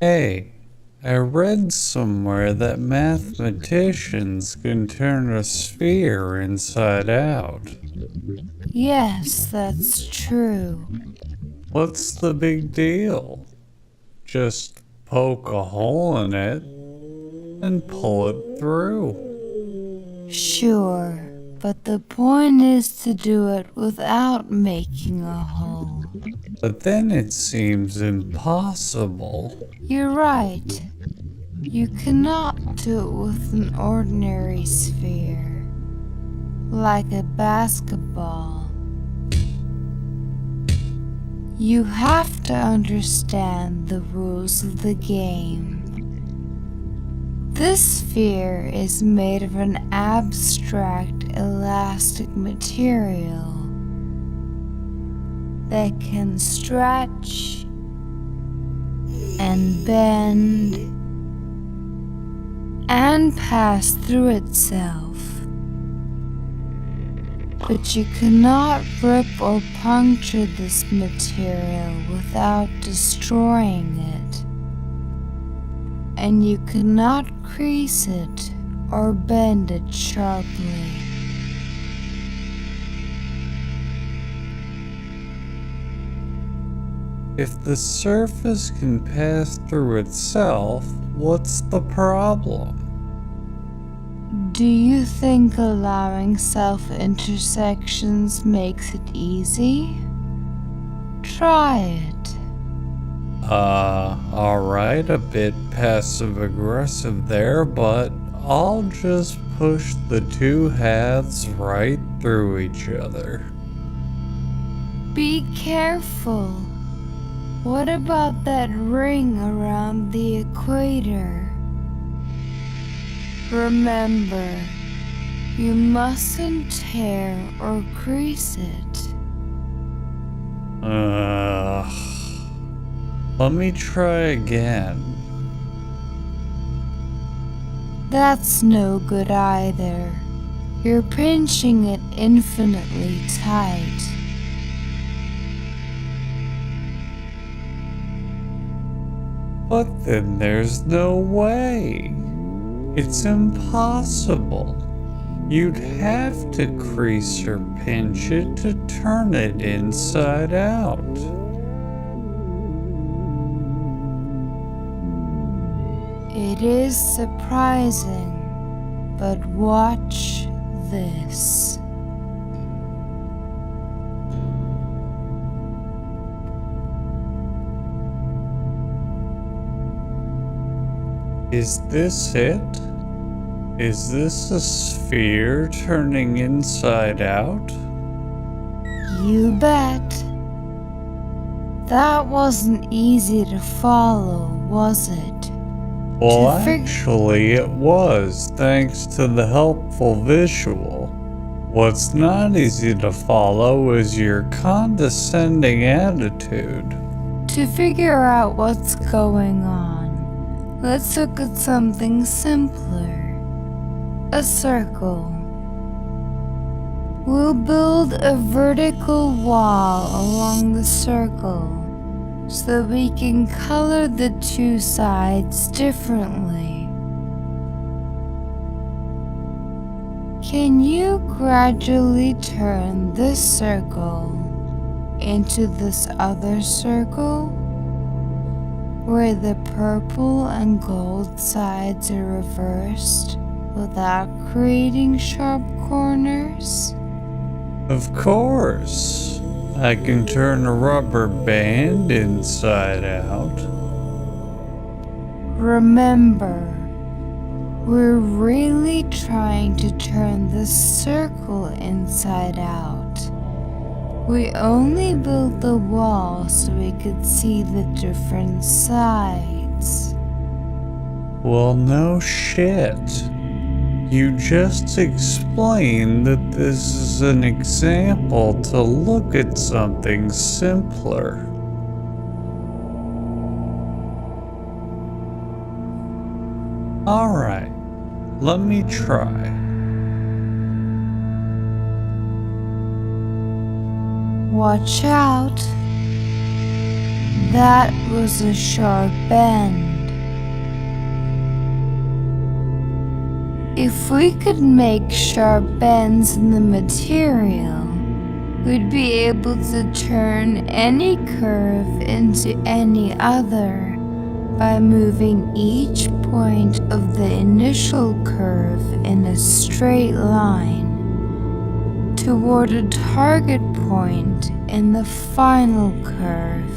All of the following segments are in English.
Hey, I read somewhere that mathematicians can turn a sphere inside out. Yes, that's true. What's the big deal? Just poke a hole in it and pull it through. Sure, but the point is to do it without making a hole. But then it seems impossible. You're right. You cannot do it with an ordinary sphere, like a basketball. You have to understand the rules of the game. This sphere is made of an abstract elastic material that can stretch and bend and pass through itself. But you cannot rip or puncture this material without destroying it. And you cannot crease it or bend it sharply. If the surface can pass through itself, what's the problem? Do you think allowing self-intersections makes it easy? Try it. Alright, a bit passive-aggressive there, but I'll just push the two halves right through each other. Be careful. What about that ring around the equator? Remember, you mustn't tear or crease it. Let me try again. That's no good either. You're pinching it infinitely tight. But then there's no way. It's impossible. You'd have to crease or pinch it to turn it inside out. It is surprising, but watch this. Is this it? Is this a sphere turning inside out? You bet. That wasn't easy to follow, was it? Well, actually it was, thanks to the helpful visual. What's not easy to follow is your condescending attitude. To figure out what's going on, let's look at something simpler. A circle. We'll build a vertical wall along the circle so that we can color the two sides differently. Can you gradually turn this circle into this other circle, where the purple and gold sides are reversed without creating sharp corners? Of course. I can turn a rubber band inside out. Remember, we're really trying to turn the circle inside out. We only built the wall so we could see the different sides. Well, no shit. You just explained that this is an example to look at something simpler. Alright, let me try. Watch out. That was a sharp bend. If we could make sharp bends in the material, we'd be able to turn any curve into any other by moving each point of the initial curve in a straight line toward a target point in the final curve.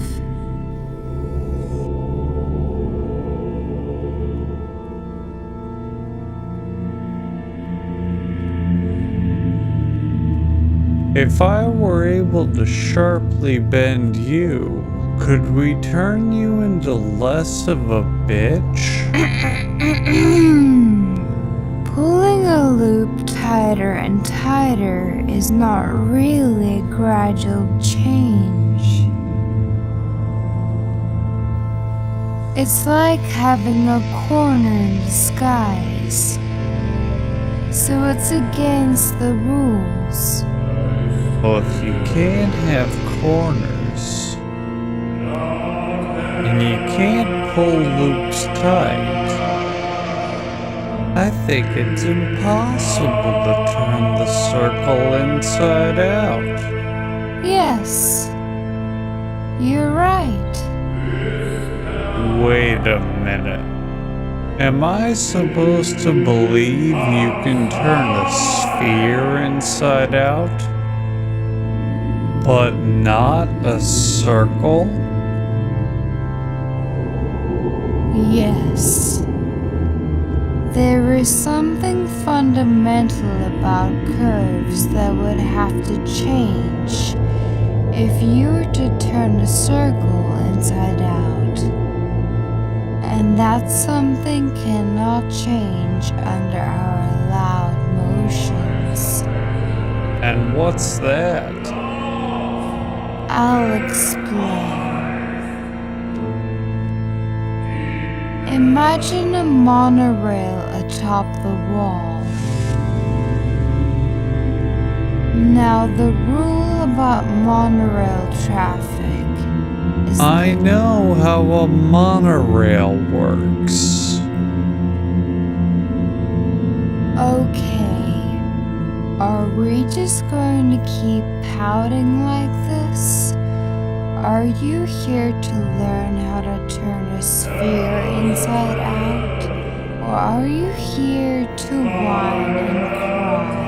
If I were able to sharply bend you, could we turn you into less of a bitch? Pulling a loop tighter and tighter is not really a gradual change. It's like having a corner in disguise, so it's against the rules. Well, if you can't have corners, and you can't pull loops tight, I think it's impossible to turn the circle inside out. Yes, you're right. Wait a minute. Am I supposed to believe you can turn a sphere inside out, but not a circle? Yes. There is something fundamental about curves that would have to change if you were to turn a circle inside out. And that something cannot change under our allowed motions. And what's that? I'll explain. Imagine a monorail atop the wall. Now, the rule about monorail traffic is I know how a monorail works. Okay, are we just going to keep pouting like this? Are you here to learn how to turn a sphere inside out? Or are you here to whine and cry?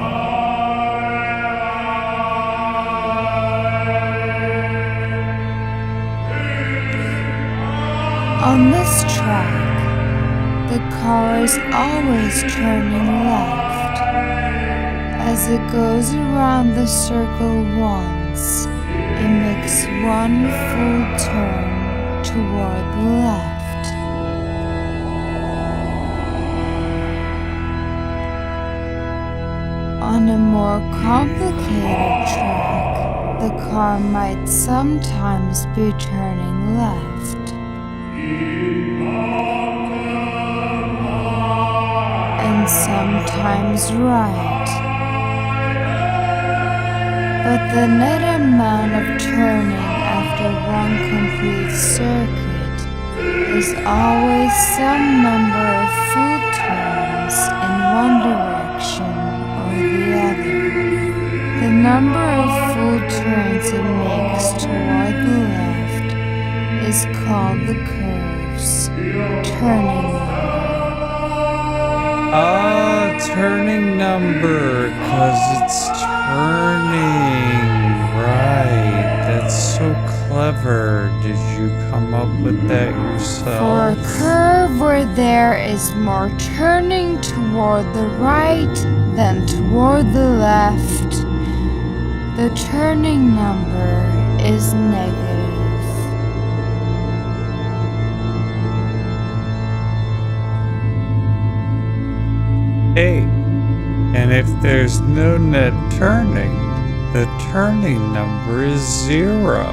On this track, the car is always turning left. As it goes around the circle once, it makes one full turn toward the left. On a more complicated track, the car might sometimes be turning left. And sometimes right. But the net amount of turning after one complete circuit is always some number of full turns in one direction or the other. The number of full turns it makes toward the left is called the curve's turning number. Turning number, 'cause it's turning. Right, that's so clever. Did you come up with that yourself? For a curve where there is more turning toward the right than toward the left, the turning number is negative. Hey, and if there's no net turning, the turning number is 0.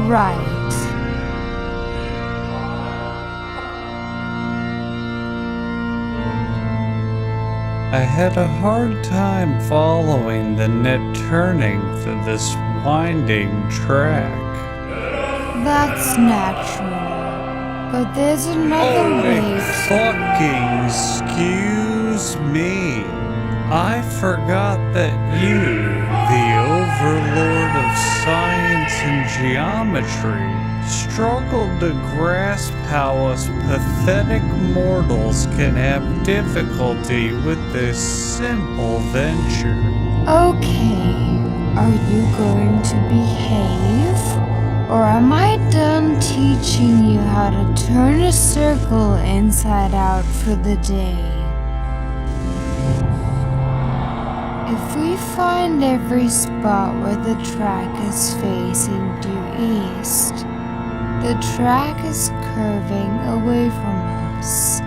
Right. I had a hard time following the net turning for this winding track. That's natural. But there's another way. Fucking excuse me. I forgot that you, the overlord of science and geometry, struggled to grasp how us pathetic mortals can have difficulty with this simple venture. Okay, are you going to behave? Or am I done teaching you how to turn a circle inside out for the day? If we find every spot where the track is facing due east, the track is curving away from us.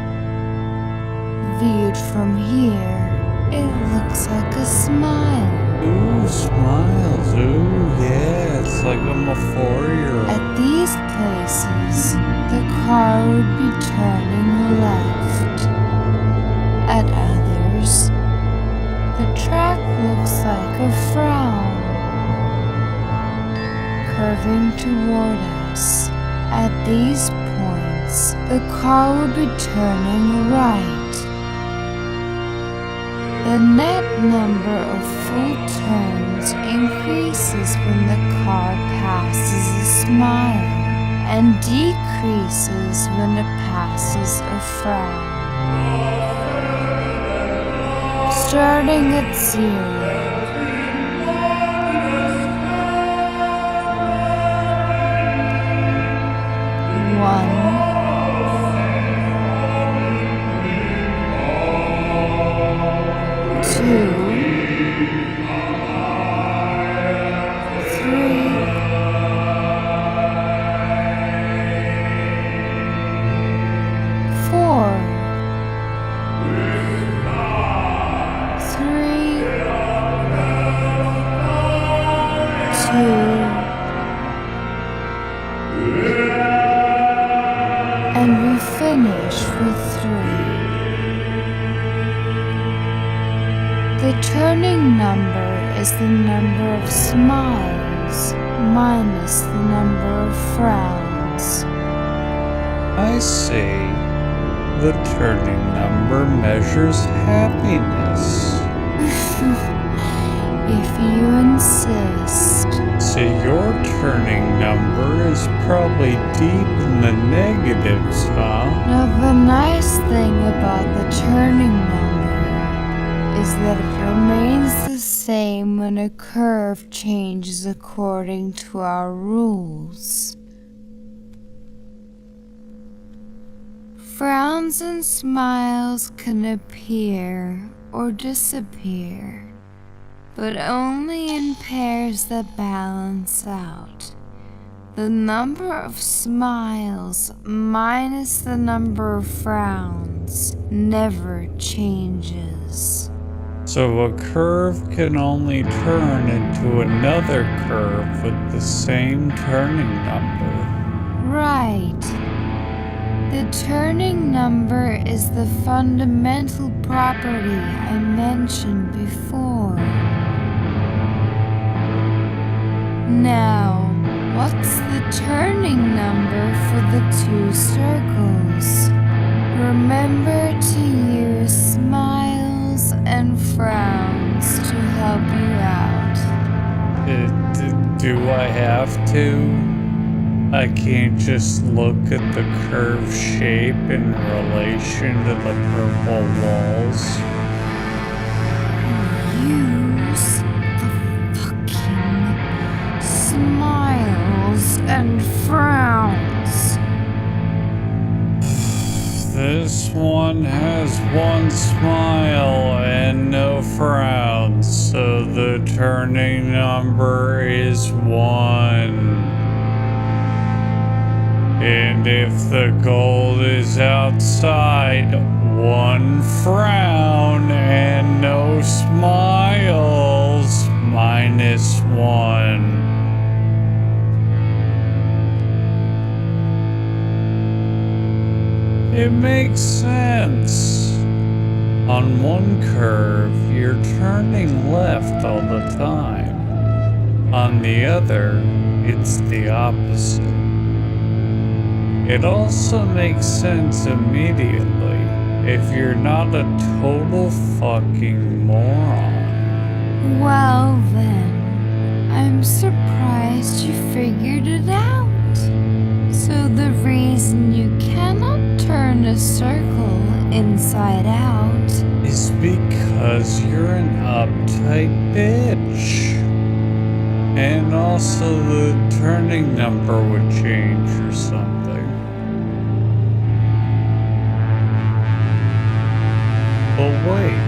Viewed from here, it looks like a smile. Ooh, smiles. Ooh, yeah, it's like I'm a 4-year-old. At these places, the car would be turning left. At others, the track looks like a frown, curving toward us. At these points, the car would be turning right. The net number of full turns increases when the car passes a smile and decreases when it passes a frown. Starting at 0. 1. 2, 3, 4, 3, 2, and we finish with 3. The turning number is the number of smiles minus the number of frowns. I see. The turning number measures happiness. If you insist. So your turning number is probably deep in the negatives, huh? Now the nice thing about the turning number is that it remains the same when a curve changes according to our rules. Frowns and smiles can appear or disappear, but only in pairs that balance out. The number of smiles minus the number of frowns never changes. So a curve can only turn into another curve with the same turning number. Right. The turning number is the fundamental property I mentioned before. Now, what's the turning number for the 2 circles? Remember to use smiles and frowns to help you out. Do I have to? I can't just look at the curve shape in relation to the purple walls. Use the fucking smiles and frowns. This one has 1 smile and no frowns, so the turning number is 1. And if the gold is outside, 1 frown and no smiles, minus 1. It makes sense. On one curve, you're turning left all the time. On the other, it's the opposite. It also makes sense immediately if you're not a total fucking moron. Well then, I'm surprised you figured it out. So the reason you cannot turn a circle inside out is because you're an uptight bitch. And also the turning number would change or something. But wait,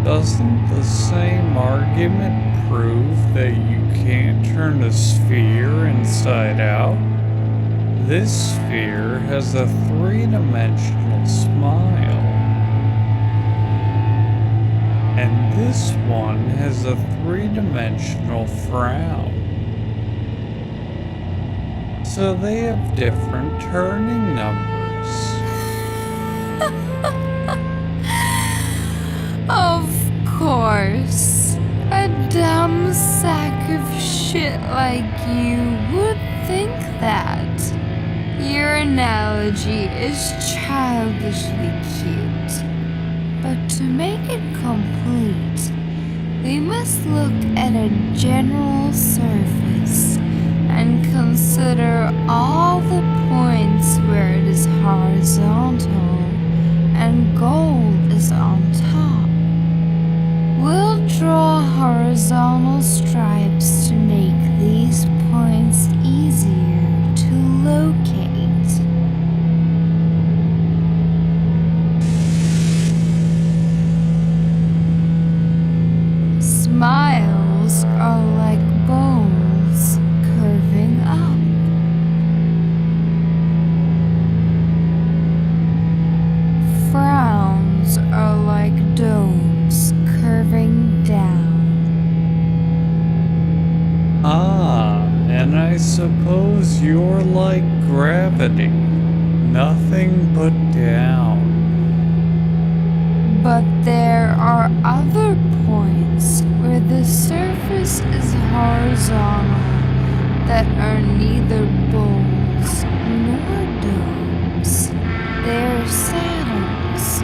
doesn't the same argument prove that you can't turn a sphere inside out? This sphere has a three-dimensional smile. And this one has a three-dimensional frown. So they have different turning numbers. Of course, a dumb sack of shit like you would think that. Your analogy is childishly cute. But to make it complete, we must look at a general surface and consider all the points where it is horizontal and gold is on top. We'll draw horizontal stripes to make these points easier to locate. Smiles are like bowls curving up. Frowns are like domes curving down. Ah, and I suppose you're like gravity, nothing but down. But there are other points where the surface is horizontal that are neither bowls nor domes. They are saddles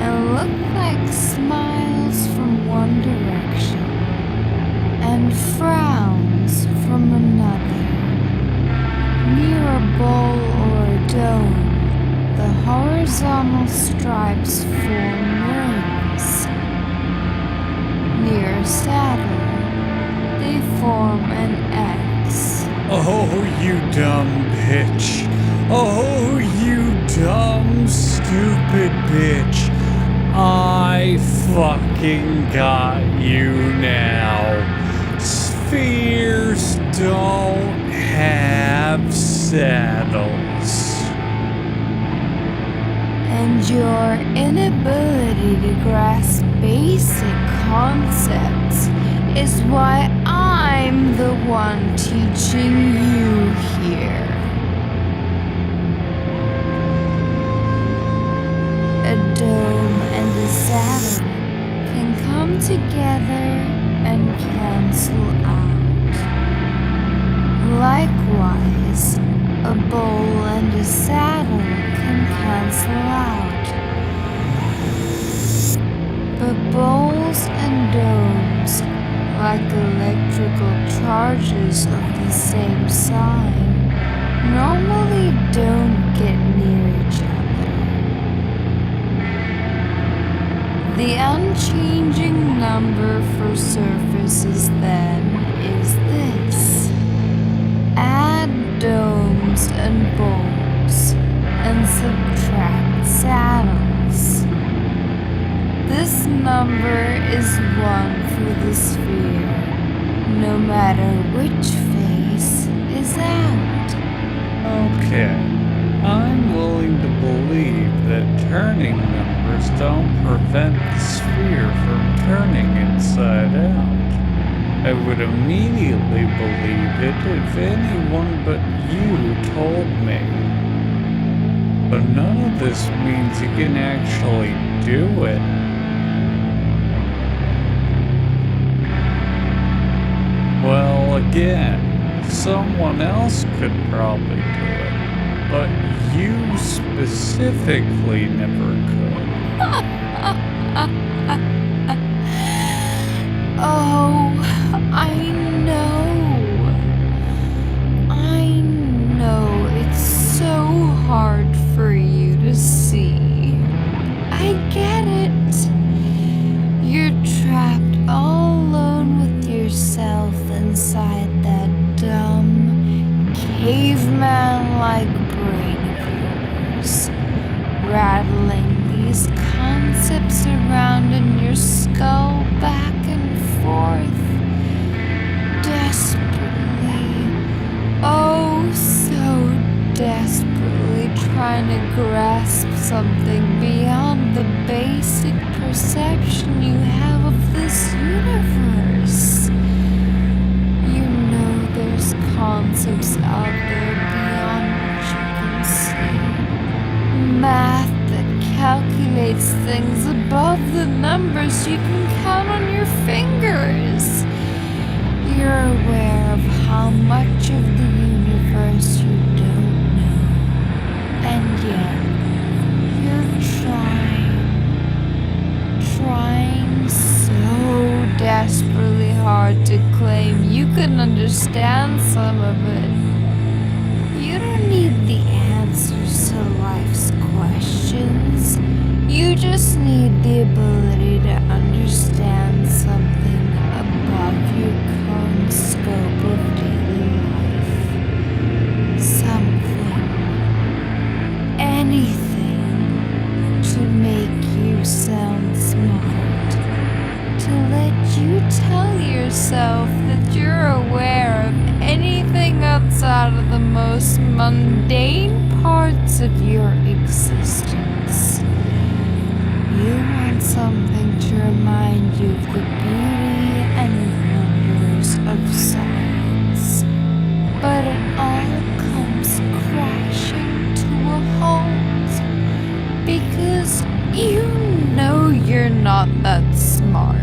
and look like smiles from one direction and frowns from another. Near a bowl or a dome, the horizontal stripes form rings. Near a saddle, they form an X. Oh, you dumb bitch. Oh, you dumb, stupid bitch. I fucking got you now. Spheres don't have saddles. And your inability to grasp basic concepts is why I'm the one teaching you here. A dome and a saddle can come together and cancel out. Likewise, a bowl and a saddle can cancel out. But bowls and domes, like electrical charges of the same sign, normally don't get near each other. The unchanging number for surfaces then is this. Add domes and bowls and subtract saddles. This number is 1 for the sphere, no matter which face is out. Okay, I'm willing to believe that turning numbers don't prevent the sphere from turning inside out. I would immediately believe it if anyone but you told me. But none of this means you can actually do it. Well, again, someone else could probably do it. but you specifically never could. Oh, I know. I know it's so hard for you to see. I get it. You're trapped all alone with yourself inside that dumb, caveman-like brain of yours, rattling these concepts around in your skull back and forth, desperately, oh so desperately trying to grasp something beyond the basic perception you have of this universe. You know there's concepts out there beyond what you can see. Math that calculates things above the numbers you can count on your fingers. You're aware of how much of the universe you don't know, and yet you're trying so desperately hard to claim you can understand some of it. You don't need the answers to life's questions. You just need the ability to understand something above your current scope of daily life. Something, anything, to make you sound smart. To let you tell yourself that you're aware of anything outside of the most mundane parts of your existence. You want something to remind you of the beauty and wonders of science. But it all comes crashing to a halt because you know you're not that smart.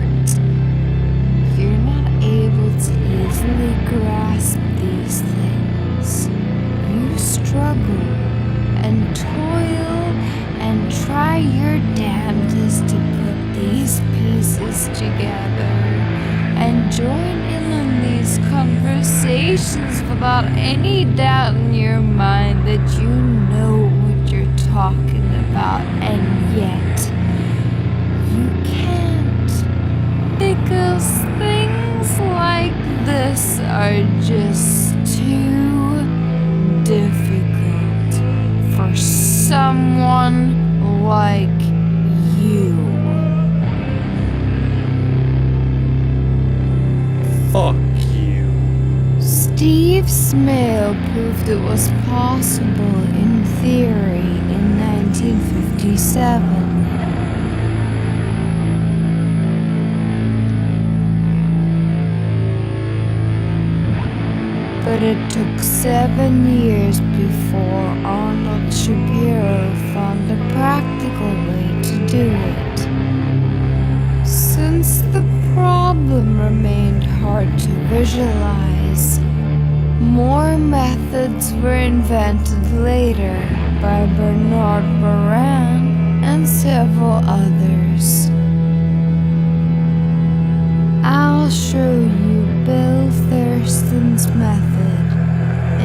You're not able to easily grasp these things. You struggle and toil and try your damnedest to put these pieces together and join in on these conversations without any doubt in your mind that you know what you're talking about, and yet you can't, because things like this are just too difficult for someone like you. Fuck you. Steve Smale proved it was possible in theory in 1957. But it took 7 years before Arnold Shapiro found a practical way to do it. Since the problem remained hard to visualize, more methods were invented later by Bernard Morin and several others. I'll show you Bill Thurston's method,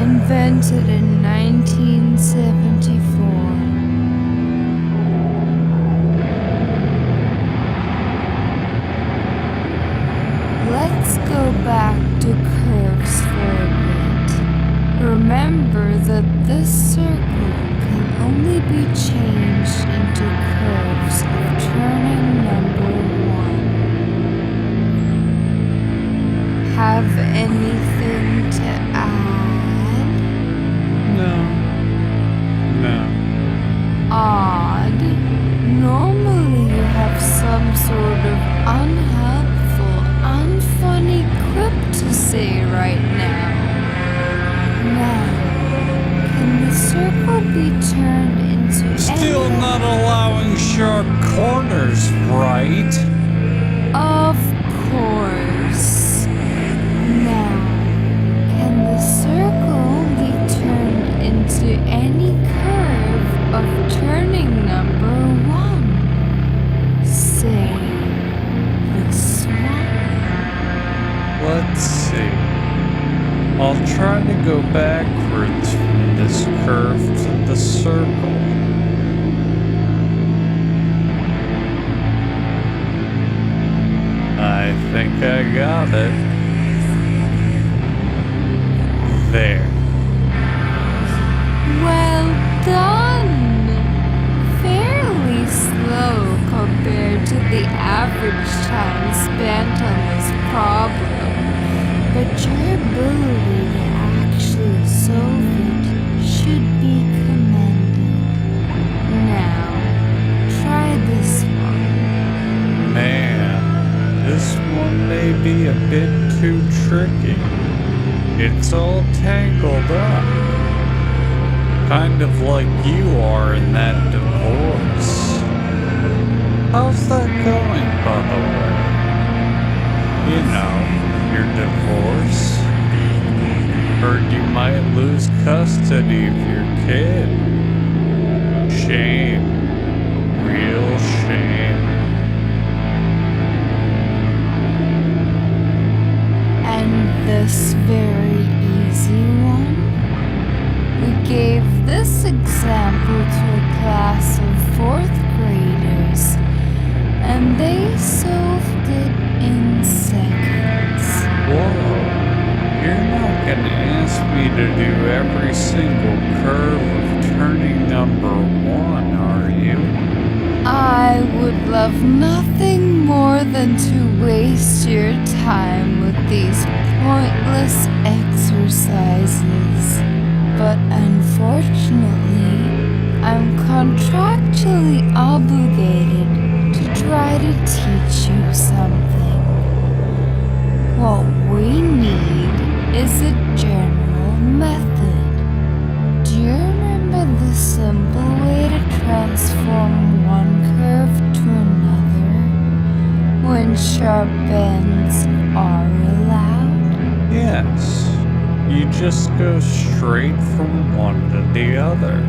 invented in 1974. Let's go back to curves for a bit. Remember that this circle can only be changed into curves of turning number 1. Have anything to add? No. Odd. Normally you have some sort of unhelpful, unfunny quip to say right now. Now, can the circle be turned into Still anything? not allowing sharp corners, right? Of course. Now, can the circle be turned into anything go backwards from this curve to the circle. I think I got it. There. Well done! Fairly slow compared to the average time spent on this problem, but your ability to actually solve it should be commended. Now, try this one. Man, this one may be a bit too tricky. It's all tangled up. Kind of like you are in that divorce. How's that going, by the way? You know, your divorce. Heard you might lose custody of your kid. Shame. Real shame. And this very easy one? We gave this example to a class of 4th graders, and they solved it in seconds. Whoa. You're not gonna ask me to do every single curve of turning number 1, are you? I would love nothing more than to waste your time with these pointless exercises. But unfortunately, I'm contractually obligated to try to teach you something. What we need is a general method. Do you remember the simple way to transform one curve to another when sharp bends are allowed? Yes. You just go straight from one to the other.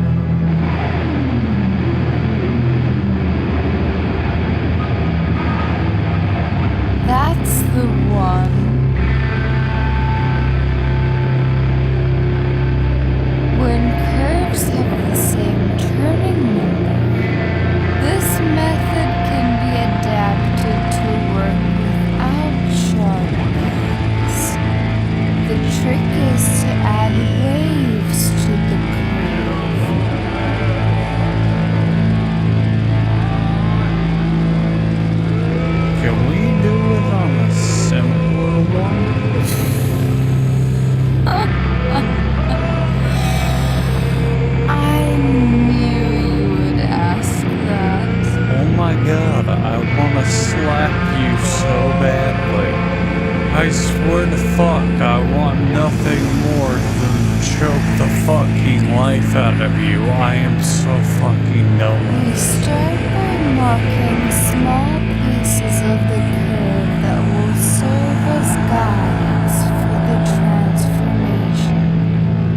That's the one. When curves have the same turning number, this method can be adapted to work without sharp bends. The trick is to add waves to the curve. Can we do it on a simpler one? I knew you would ask that. Oh my god, I wanna slap you so badly. I swear to fuck, I want nothing more than choke the fucking life out of you. I am so fucking We done. start by marking small pieces of the curve that will serve as guides for the transformation.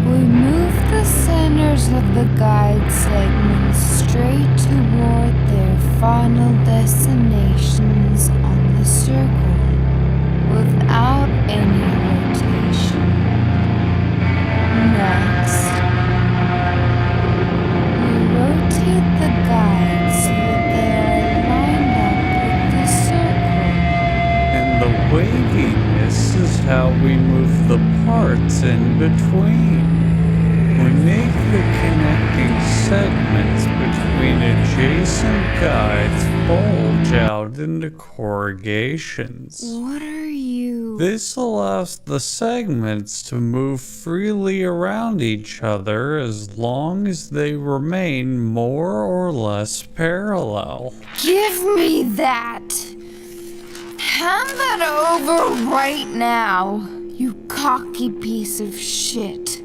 We move the centers of the guide segments straight toward their final destinations on the circle, without any rotation. Next, we rotate the guides so that they are lined up with the circle. And the waviness is how we move the parts in between. We make the connecting segments between adjacent guides bulge out into corrugations. What are you? This allows the segments to move freely around each other as long as they remain more or less parallel. Give me that! Hand that over right now, you cocky piece of shit.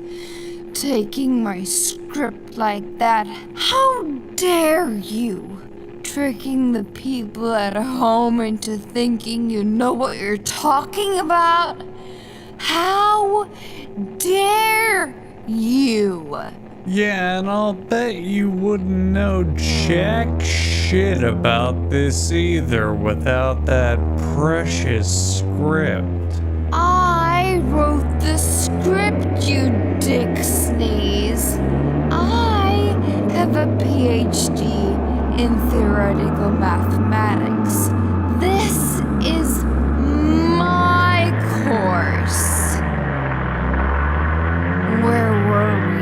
Taking my script like that, how dare you? Tricking the people at home into thinking you know what you're talking about? How dare you? Yeah, and I'll bet you wouldn't know jack shit about this either without that precious script. I wrote the script, you dick sneeze. I have a PhD in theoretical mathematics. This is my course. Where were we?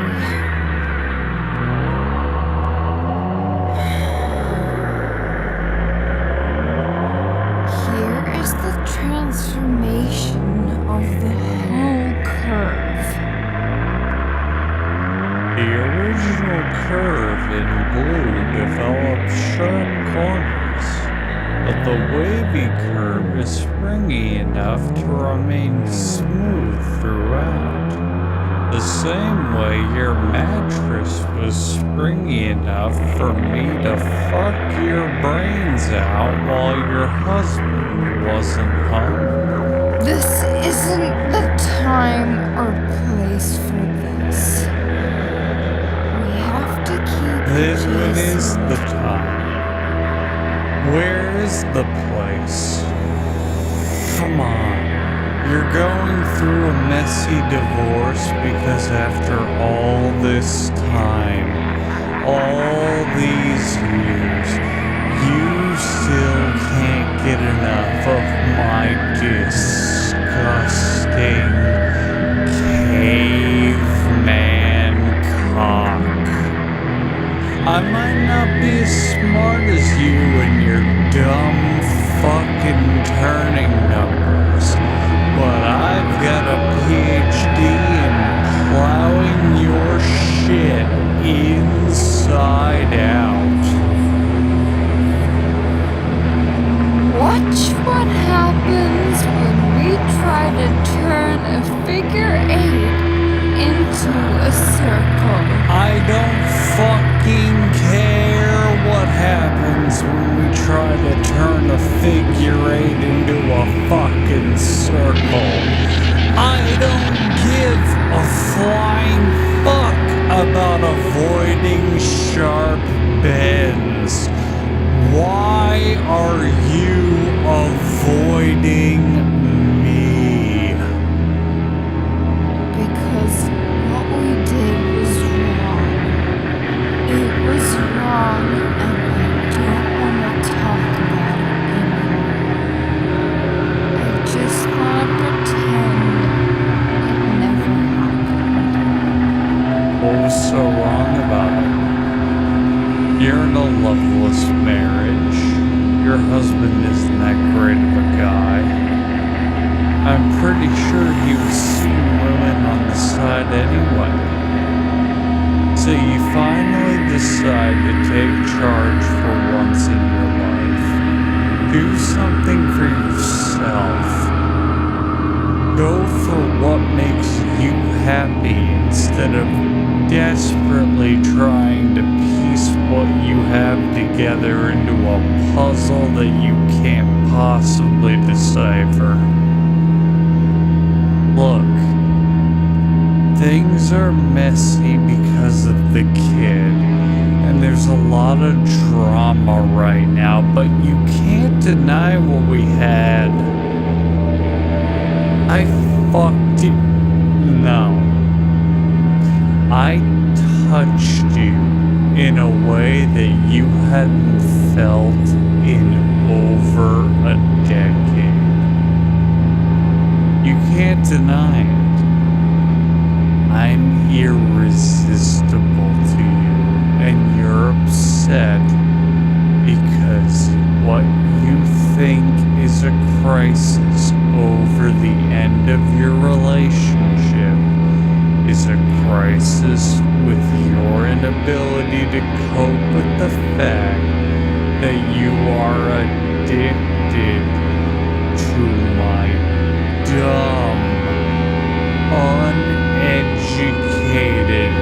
Here is the transformation of the whole curve. The original curve in blue developed sharp corners, but the wavy curve is springy enough to remain smooth throughout. The same way your mattress was springy enough for me to fuck your brains out while your husband wasn't home. This isn't the time or place for this. We have to keep Then when is Jason. the time? Where is the place? Come on. You're going through a messy divorce because after all this time, all these years, you still can't get enough of my disgusting caveman cock. I might not be as smart as you and your dumb fucking turning numbers, but I've got a PhD in plowing your shit inside out. Watch what happens when we try to turn a figure 8 into a circle. I don't fucking care what happens when we try to turn a figure 8 into a fucking circle. I don't give a flying fuck about avoiding sharp bends. Why are you avoiding me? Because what we did was wrong. It was wrong, and I don't want to talk about it anymore. I just want to pretend it never happened. What was so wrong about it? You're in a loveless marriage. Your husband isn't that great of a guy. I'm pretty sure he was seeing women on the side anyway. So you finally decide to take charge for once in your life. Do something for yourself. Go for what makes you happy instead of desperately trying to piece what you have together into a puzzle that you can't possibly decipher. Look, things are messy because of the kid, and there's a lot of drama right now, but you can't deny what we had. I fucked you. No. I touched you in a way that you hadn't felt in over a decade. You can't deny it. I'm irresistible to you, and you're upset because what you think is a crisis over the end of your relationship is a crisis with your inability to cope with the fact that you are addicted to my dumb, uneducated,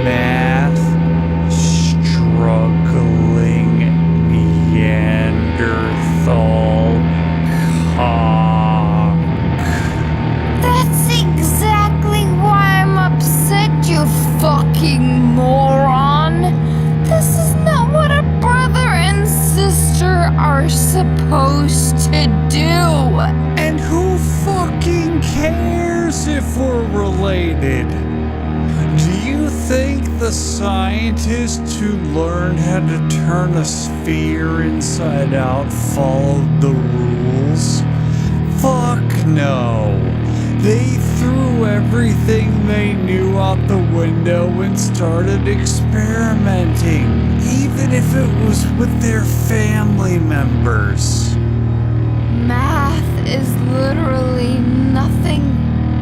math-struggling Neanderthal cock. That's exactly why I'm upset, you fucking moron. This is not what a brother and sister are supposed to do. And who fucking cares if we're related. Do you think the scientists who learned how to turn a sphere inside out followed the rules? Fuck no. They threw everything they knew out the window and started experimenting, even if it was with their family members. Math is literally nothing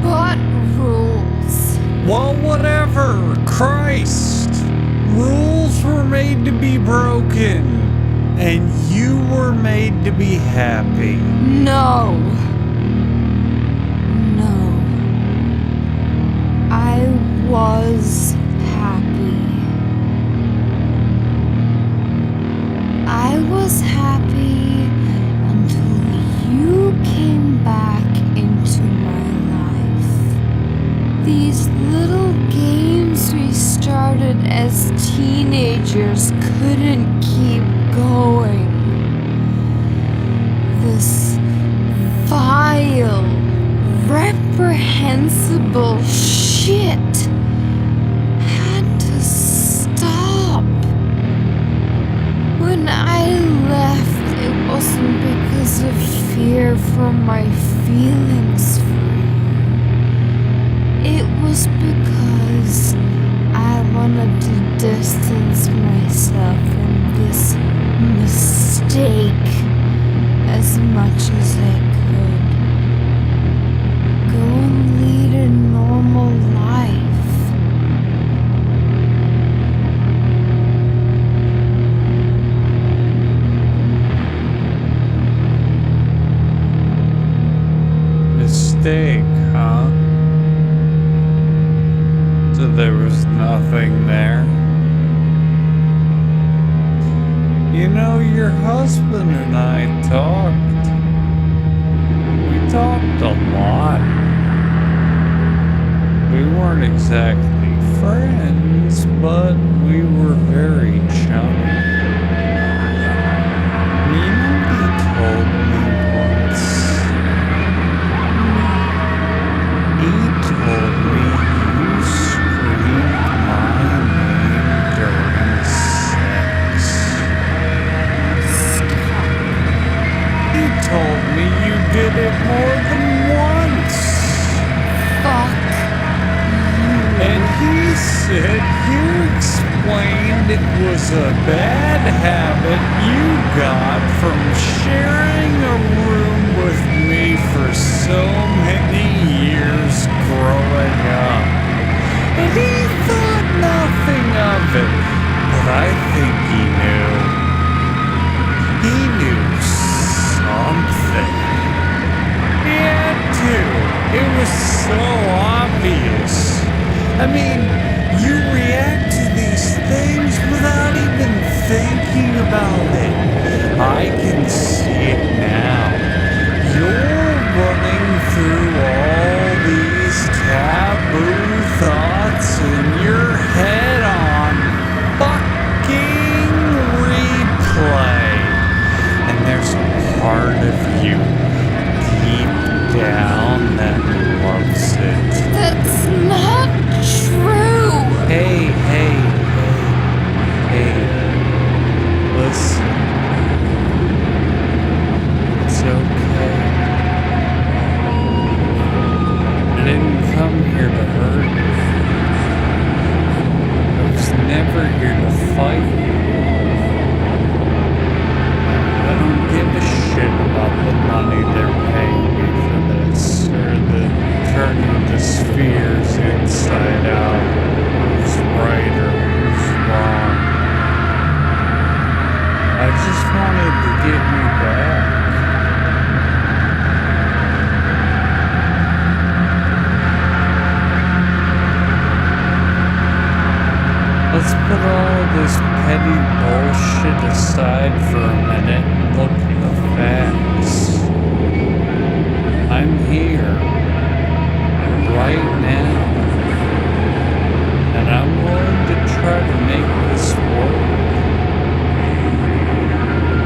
but rules. Well, whatever. Christ. Rules were made to be broken, and you were made to be happy. No. I was happy. I was happy until you came back into my life. These little games we started as teenagers couldn't keep going. This vile, reprehensible shit had to stop. When I left, it wasn't because of fear for my feelings for you. It was because I wanted to distance myself from this mistake as much as I could. Go and lead a normal life. Mistake, huh? So there was nothing there? You know, your husband and I talked. We talked a lot. We weren't exactly friends, but we were very chummy. You know, he told me once. He told me you screamed my name during sex. He told me you did it more than once. Fuck. And he said you explained it was a bad habit you got from sharing a room with me for so many years growing up. And he thought nothing of it, but I think he knew. He knew something. He had to. It was so obvious. I mean, you react to these things without even thinking about it. I can see it now. You're running through all these taboo thoughts in your head on fucking replay. And there's a part of you deep down that loves it. That's not true. Hey. Listen. It's okay. I didn't come here to hurt you. I was never here to fight you. I don't give a shit about the money they're paying me for this, or the turning the spheres inside out, who's right or who's wrong. I just wanted to get you back. Let's put all this petty bullshit aside for a minute and look at the facts. I'm here, right now, and I'm willing to try to make this work.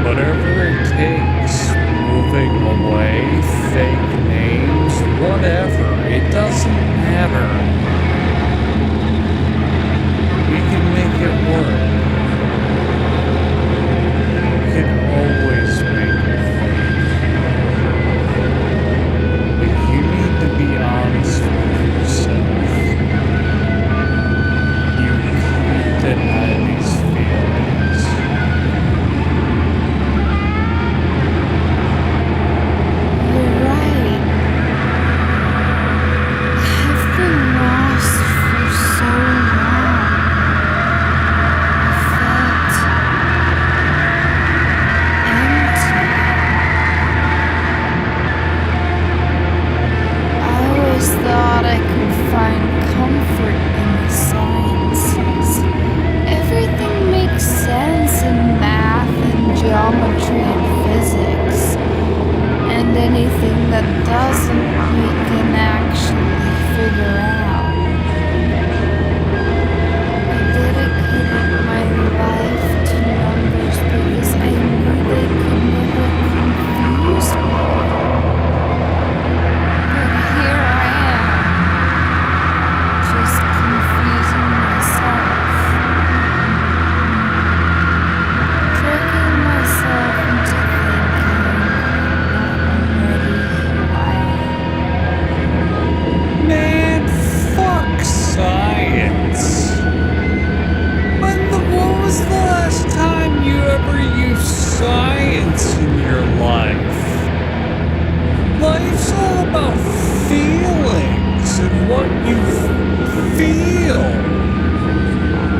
Whatever it takes, moving away, fake names, whatever, it doesn't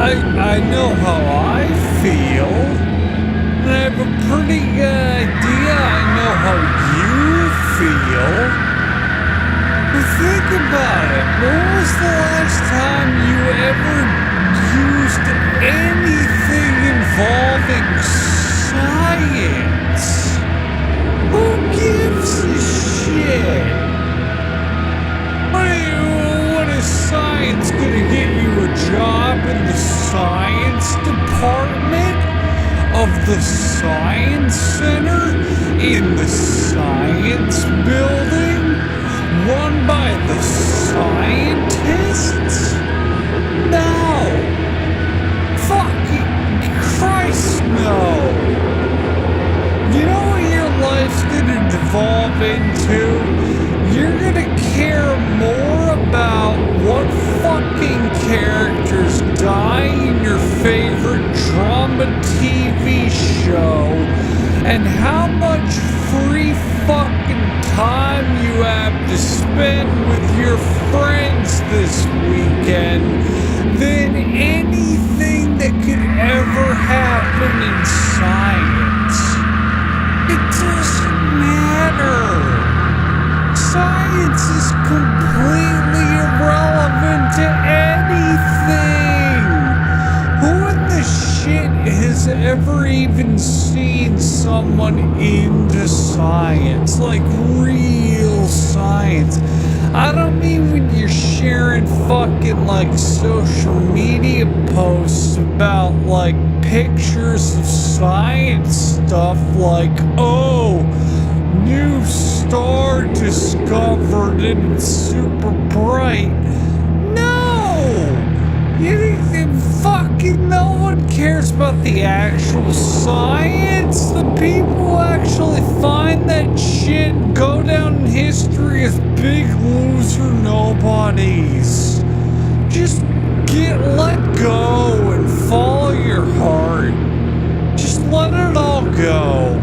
I know how I feel. And I have a pretty good idea I know how you feel. But think about it. When was the last time you ever used anything involving science? Who gives a shit? What is science gonna get you a job in the science department of the science center in the science building run by the scientists? No! Fucking Christ, no! You know what your life's gonna devolve into? You're gonna care more about what fucking characters die in your favorite drama TV show and how much free fucking time you have to spend with your friends this weekend than anything that could ever happen in science. It doesn't matter. Science is completely irrelevant to anything. Who in the shit has ever even seen someone into science? Like real science. I don't mean when you're sharing fucking like social media posts about like pictures of science stuff like, oh, new star discovered and it's super bright. No! You think fucking no one cares about the actual science? The people who actually find that shit go down in history as big loser nobodies. Just let go and follow your heart. Just let it all go.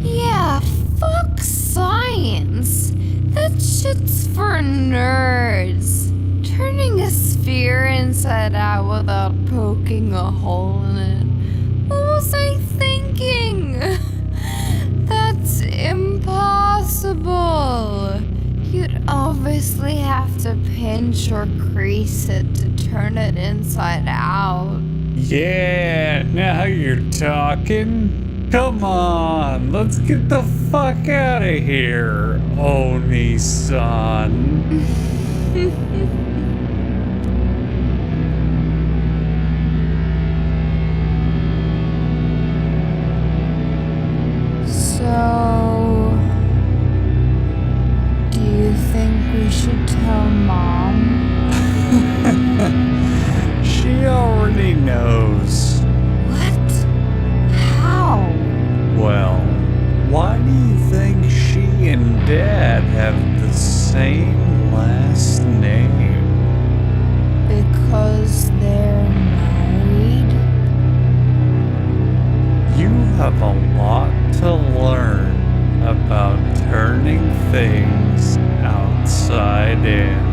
Yeah, fuck science. That shit's for nerds. Turning a sphere inside out without poking a hole in it. What was I thinking? That's impossible. You'd obviously have to pinch or crease it to turn it inside out. Yeah, now you're talking. Come on, let's get the fuck out of here, Oni-san. So, do you think we should tell Mom? She already knows. What? How? Well, why do you think she and Dad have the same last name? Because they're married? You have a lot to learn about turning things outside in.